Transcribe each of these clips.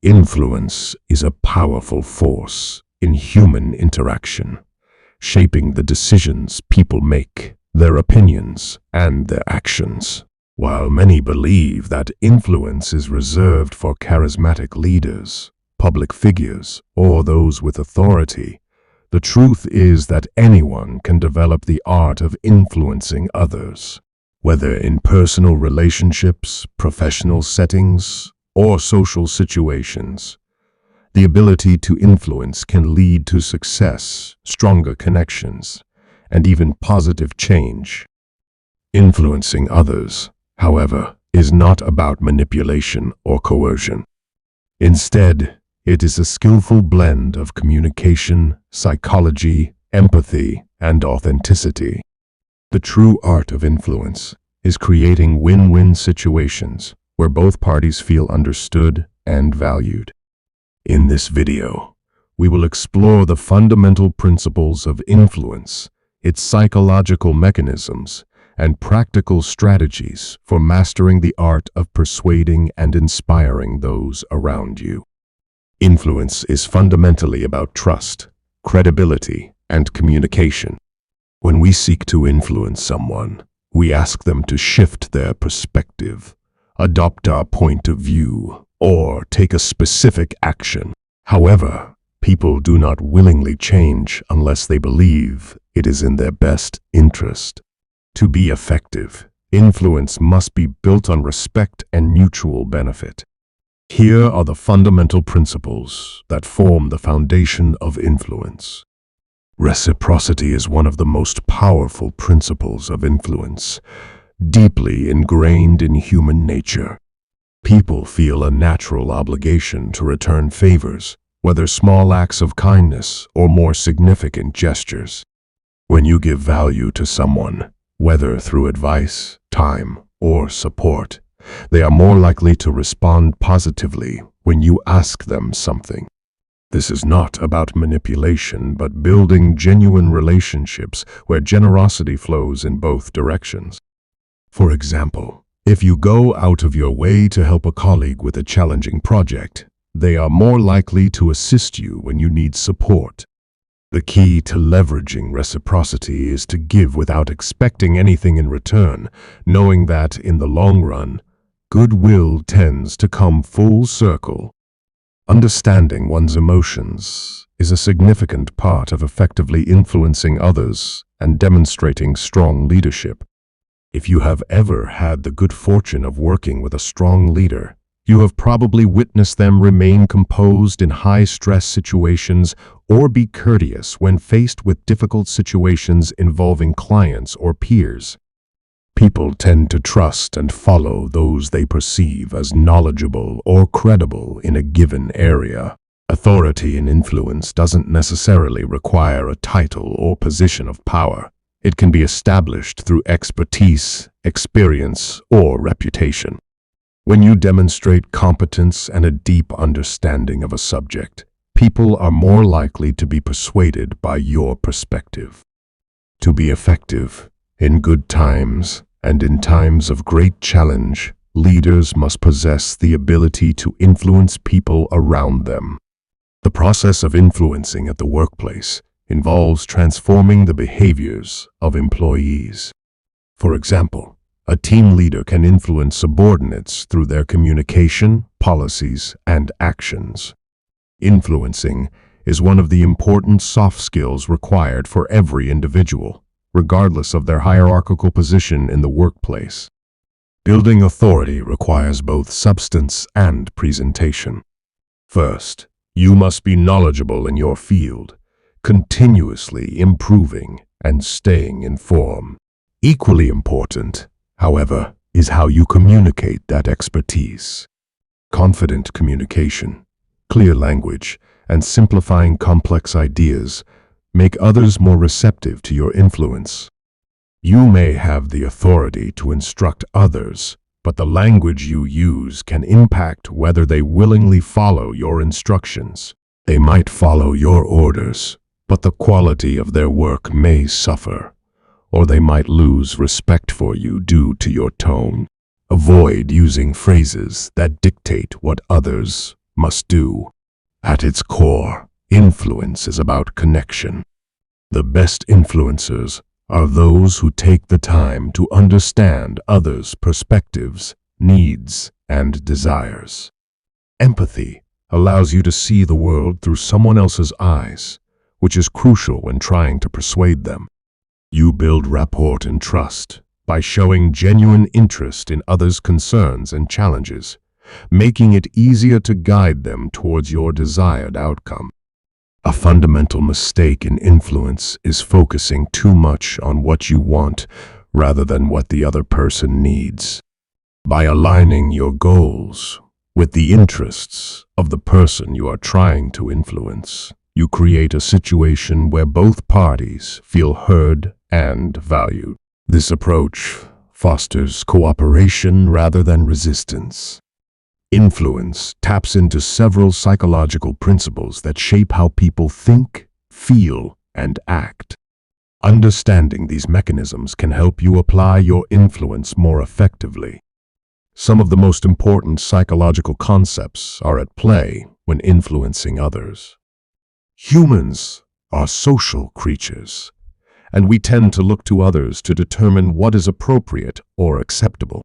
Influence is a powerful force in human interaction, shaping the decisions people make, their opinions, and their actions. While many believe that influence is reserved for charismatic leaders, public figures, or those with authority, the truth is that anyone can develop the art of influencing others. Whether in personal relationships, professional settings, or social situations, the ability to influence can lead to success, stronger connections, and even positive change. Influencing others, however, is not about manipulation or coercion. Instead, it is a skillful blend of communication, psychology, empathy, and authenticity. The true art of influence is creating win-win situations where both parties feel understood and valued. In this video, we will explore the fundamental principles of influence, its psychological mechanisms, and practical strategies for mastering the art of persuading and inspiring those around you. Influence is fundamentally about trust, credibility, and communication. When we seek to influence someone, we ask them to shift their perspective, adopt our point of view, or take a specific action. However, people do not willingly change unless they believe it is in their best interest. To be effective, influence must be built on respect and mutual benefit. Here are the fundamental principles that form the foundation of influence. Reciprocity is one of the most powerful principles of influence, deeply ingrained in human nature. People feel a natural obligation to return favors, whether small acts of kindness or more significant gestures. When you give value to someone, whether through advice, time, or support, they are more likely to respond positively when you ask them something. This is not about manipulation, but building genuine relationships where generosity flows in both directions. For example, if you go out of your way to help a colleague with a challenging project, they are more likely to assist you when you need support. The key to leveraging reciprocity is to give without expecting anything in return, knowing that, in the long run, goodwill tends to come full circle. Understanding one's emotions is a significant part of effectively influencing others and demonstrating strong leadership. If you have ever had the good fortune of working with a strong leader, you have probably witnessed them remain composed in high-stress situations or be courteous when faced with difficult situations involving clients or peers. People tend to trust and follow those they perceive as knowledgeable or credible in a given area. Authority and influence doesn't necessarily require a title or position of power. It can be established through expertise, experience, or reputation. When you demonstrate competence and a deep understanding of a subject, people are more likely to be persuaded by your perspective. To be effective, in good times and in times of great challenge, leaders must possess the ability to influence people around them. The process of influencing at the workplace involves transforming the behaviors of employees. For example, a team leader can influence subordinates through their communication, policies, and actions. Influencing is one of the important soft skills required for every individual, regardless of their hierarchical position in the workplace. Building authority requires both substance and presentation. First, you must be knowledgeable in your field, continuously improving and staying informed. Equally important, however, is how you communicate that expertise. Confident communication, clear language, and simplifying complex ideas make others more receptive to your influence. You may have the authority to instruct others, but the language you use can impact whether they willingly follow your instructions. They might follow your orders, but the quality of their work may suffer, or they might lose respect for you due to your tone. Avoid using phrases that dictate what others must do. At its core, influence is about connection. The best influencers are those who take the time to understand others' perspectives, needs, and desires. Empathy allows you to see the world through someone else's eyes, which is crucial when trying to persuade them. You build rapport and trust by showing genuine interest in others' concerns and challenges, making it easier to guide them towards your desired outcome. A fundamental mistake in influence is focusing too much on what you want rather than what the other person needs. By aligning your goals with the interests of the person you are trying to influence, you create a situation where both parties feel heard and valued. This approach fosters cooperation rather than resistance. Influence taps into several psychological principles that shape how people think, feel, and act. Understanding these mechanisms can help you apply your influence more effectively. Some of the most important psychological concepts are at play when influencing others. Humans are social creatures, and we tend to look to others to determine what is appropriate or acceptable.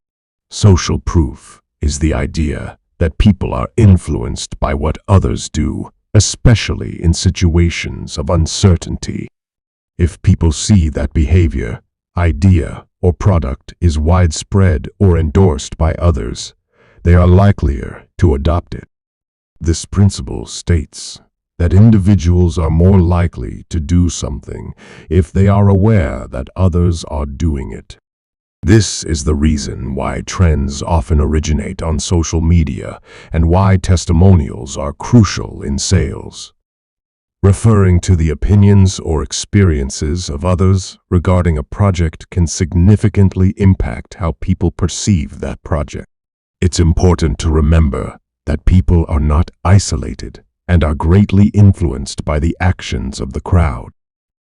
Social proof is the idea that people are influenced by what others do, especially in situations of uncertainty. If people see that behavior, idea, or product is widespread or endorsed by others, they are likelier to adopt it. This principle states that individuals are more likely to do something if they are aware that others are doing it. This is the reason why trends often originate on social media and why testimonials are crucial in sales. Referring to the opinions or experiences of others regarding a project can significantly impact how people perceive that project. It's important to remember that people are not isolated and are greatly influenced by the actions of the crowd.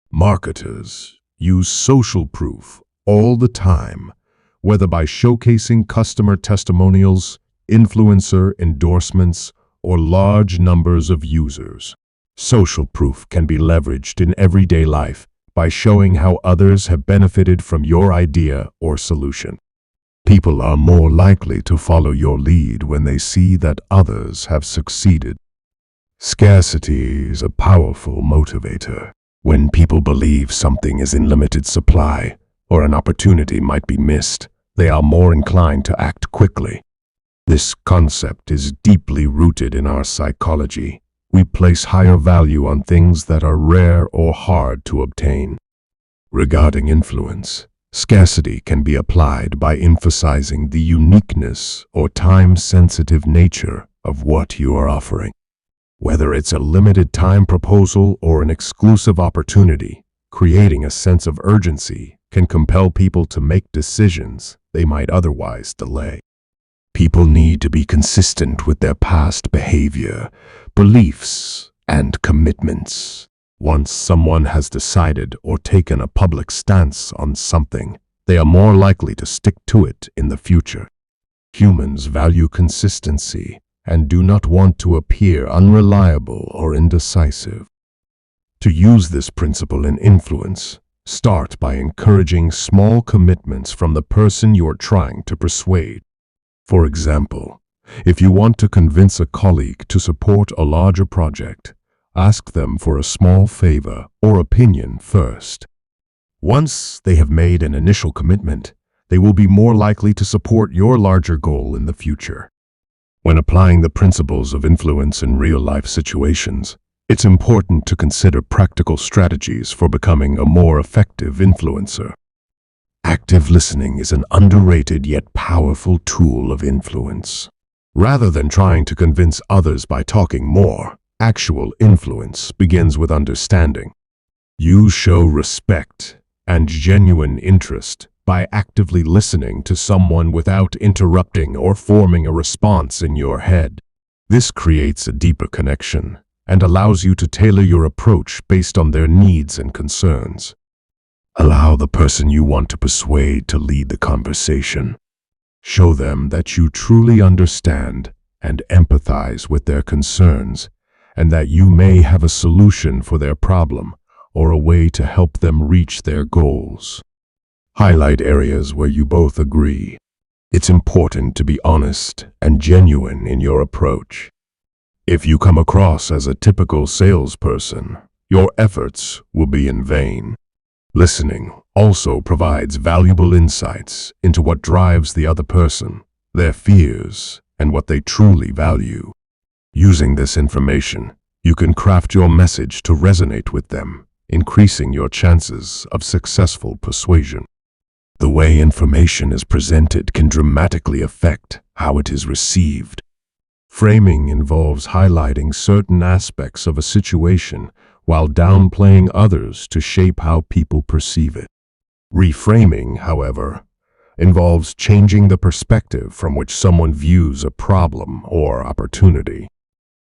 Marketers use social proof all the time, whether by showcasing customer testimonials, influencer endorsements, or large numbers of users. Social proof can be leveraged in everyday life by showing how others have benefited from your idea or solution. People are more likely to follow your lead when they see that others have succeeded. Scarcity is a powerful motivator. When people believe something is in limited supply or an opportunity might be missed, they are more inclined to act quickly. This concept is deeply rooted in our psychology. We place higher value on things that are rare or hard to obtain. Regarding influence, scarcity can be applied by emphasizing the uniqueness or time-sensitive nature of what you are offering. Whether it's a limited time proposal or an exclusive opportunity, creating a sense of urgency can compel people to make decisions they might otherwise delay. People need to be consistent with their past behavior, beliefs, and commitments. Once someone has decided or taken a public stance on something, they are more likely to stick to it in the future. Humans value consistency and do not want to appear unreliable or indecisive. To use this principle in influence, start by encouraging small commitments from the person you are trying to persuade. For example, if you want to convince a colleague to support a larger project, ask them for a small favor or opinion first. Once they have made an initial commitment, they will be more likely to support your larger goal in the future. When applying the principles of influence in real-life situations, it's important to consider practical strategies for becoming a more effective influencer. Active listening is an underrated yet powerful tool of influence. Rather than trying to convince others by talking more, actual influence begins with understanding. You show respect and genuine interest by actively listening to someone without interrupting or forming a response in your head. This creates a deeper connection and allows you to tailor your approach based on their needs and concerns. Allow the person you want to persuade to lead the conversation. Show them that you truly understand and empathize with their concerns, and that you may have a solution for their problem or a way to help them reach their goals. Highlight areas where you both agree. It's important to be honest and genuine in your approach. If you come across as a typical salesperson, your efforts will be in vain. Listening also provides valuable insights into what drives the other person, their fears, and what they truly value. Using this information, you can craft your message to resonate with them, increasing your chances of successful persuasion. The way information is presented can dramatically affect how it is received. Framing involves highlighting certain aspects of a situation while downplaying others to shape how people perceive it. Reframing, however, involves changing the perspective from which someone views a problem or opportunity.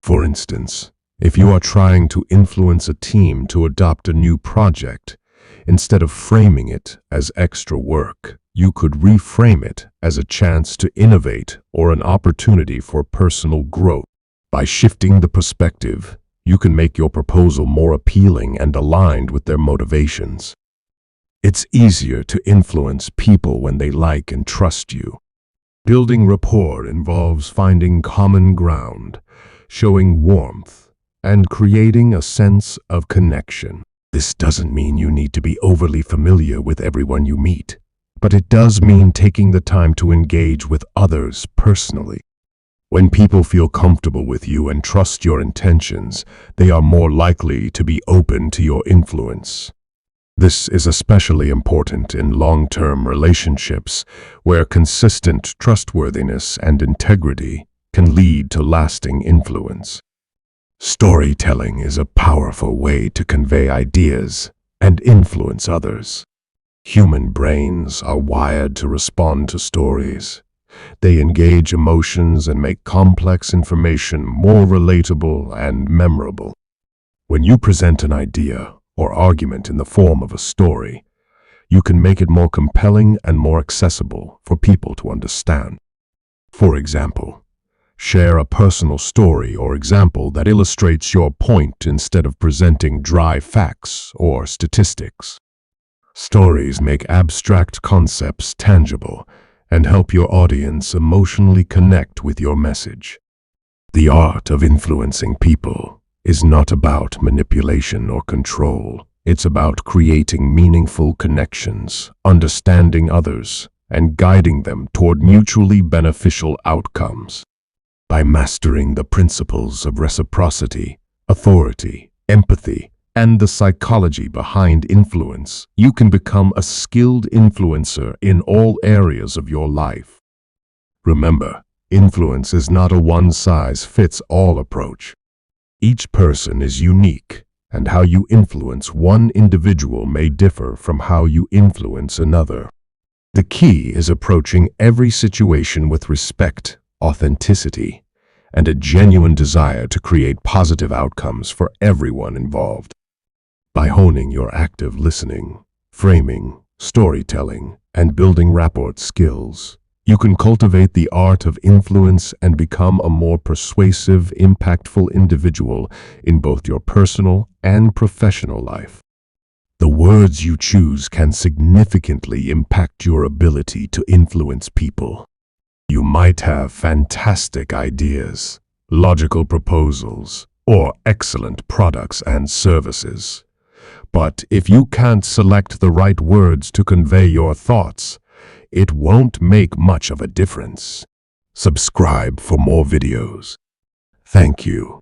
For instance, if you are trying to influence a team to adopt a new project, instead of framing it as extra work, you could reframe it as a chance to innovate or an opportunity for personal growth. By shifting the perspective, you can make your proposal more appealing and aligned with their motivations. It's easier to influence people when they like and trust you. Building rapport involves finding common ground, showing warmth, and creating a sense of connection. This doesn't mean you need to be overly familiar with everyone you meet, but it does mean taking the time to engage with others personally. When people feel comfortable with you and trust your intentions, they are more likely to be open to your influence. This is especially important in long-term relationships, where consistent trustworthiness and integrity can lead to lasting influence. Storytelling is a powerful way to convey ideas and influence others. Human brains are wired to respond to stories. They engage emotions and make complex information more relatable and memorable. When you present an idea or argument in the form of a story, you can make it more compelling and more accessible for people to understand. For example, share a personal story or example that illustrates your point instead of presenting dry facts or statistics. Stories make abstract concepts tangible and help your audience emotionally connect with your message. The art of influencing people is not about manipulation or control. It's about creating meaningful connections, understanding others, and guiding them toward mutually beneficial outcomes. By mastering the principles of reciprocity, authority, empathy, and the psychology behind influence, you can become a skilled influencer in all areas of your life. Remember, influence is not a one-size-fits-all approach. Each person is unique, and how you influence one individual may differ from how you influence another. The key is approaching every situation with respect, authenticity, and a genuine desire to create positive outcomes for everyone involved. By honing your active listening, framing, storytelling, and building rapport skills, you can cultivate the art of influence and become a more persuasive, impactful individual in both your personal and professional life. The words you choose can significantly impact your ability to influence people. You might have fantastic ideas, logical proposals, or excellent products and services. But if you can't select the right words to convey your thoughts, it won't make much of a difference. Subscribe for more videos. Thank you.